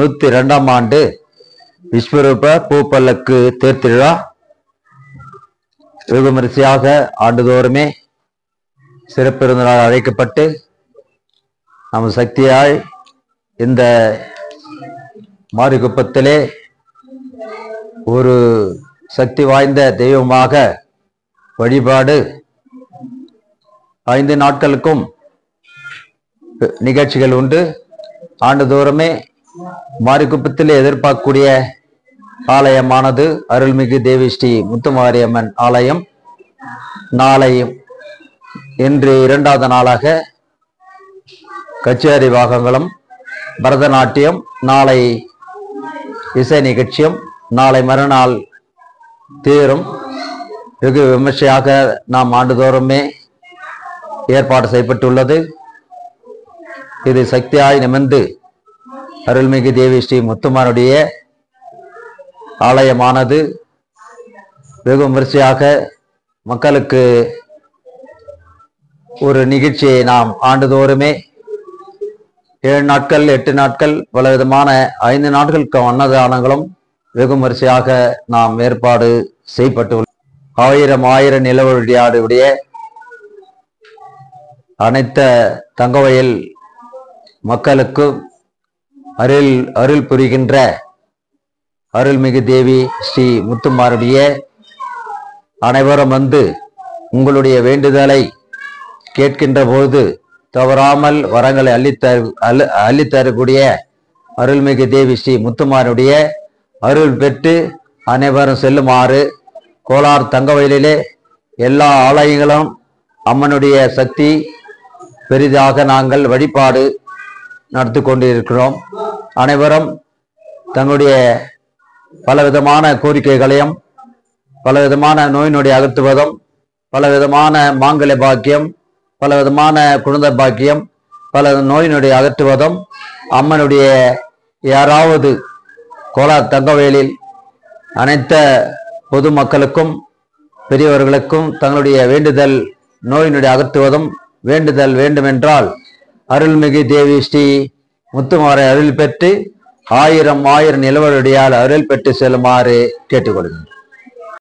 நூத்தி ஆண்டு விஸ்வரூப பூப்பல்லக்கு தேர்திருவிழா வெகுமரிசையாக ஆண்டுதோறுமே சிறப்பு விருந்தினராக அழைக்கப்பட்டு நமது சக்தியாய் இந்த மாரிகுப்பத்திலே ஒரு சக்தி வாய்ந்த தெய்வமாக வழிபாடு 5 நாட்களுக்கும் நிகழ்ச்சிகள் உண்டு. ஆண்டுதோறுமே மாரிகுப்பத்திலே எதிர்பார்க்கக்கூடிய ஆலயமானது அருள்மிகு தேவி ஸ்ரீ முத்துமாரியம்மன் ஆலயம். நாளை இன்று 2வது நாளாக கச்சேரி வாகங்களும் பரதநாட்டியம், நாளை இசை நிகழ்ச்சியும், நாளை மறுநாள் தேரும் வெகு விமர்சையாக நாம் ஆண்டுதோறுமே ஏற்பாடு செய்யப்பட்டுள்ளது. இது சக்தியாய் நிமிர்ந்து அருள்மிகு தேவி ஸ்ரீ முத்துமாருடைய ஆலயமானது வெகு விமர்சையாக மக்களுக்கு ஒரு நிகழ்ச்சியை நாம் ஆண்டுதோறுமே 7 நாட்கள் 8 நாட்கள் பல விதமான 5 நாட்களுக்கு அன்னதானங்களும் வெகு விமர்சையாக நாம் ஏற்பாடு செய்யப்பட்டுள்ளது. 1000 நிலவொளியாடுடைய அனைத்து தங்கவயல் மக்களுக்கு அருள் புரிகின்ற அருள்மிகு தேவி ஸ்ரீ முத்துமாருடைய அனைவரும் வந்து உங்களுடைய வேண்டுதலை கேட்கின்ற போது தவறாமல் வரங்களை அள்ளித்தரக்கூடிய அருள்மிகு தேவி ஸ்ரீ முத்துமாருடைய அருள் பெற்று அனைவரும் செல்லுமாறு கோலார் தங்கவயலிலே எல்லா ஆலயங்களும் அம்மனுடைய சக்தி பெரிதாக நாங்கள் வழிபாடு நடத்தி கொண்டிருக்கிறோம். அனைவரும் தங்களுடைய பலவிதமான கோரிக்கைகளையும் பலவிதமான நோய் நொடி அகற்றுவதும் பலவிதமான மாங்கல்ய பாக்கியம் பலவிதமான குழந்தை பாக்கியம் பல நோய் நொடி அகற்றுவதும் அம்மனுடைய யாராவது கோலார் தங்கவயலில் அனைத்து பொதுமக்களுக்கும் பெரியவர்களுக்கும் தங்களுடைய வேண்டுதல் நோய் நொடி அகற்றுவதும் வேண்டுதல் வேண்டுமென்றால் அருள்மிகு தேவி ஸ்ரீ முத்துமாரை அருள் பெற்று 1000 நிலவொளியால் அருள் பெற்று செல்லுமாறு கேட்டுக்கொள்கிறேன்.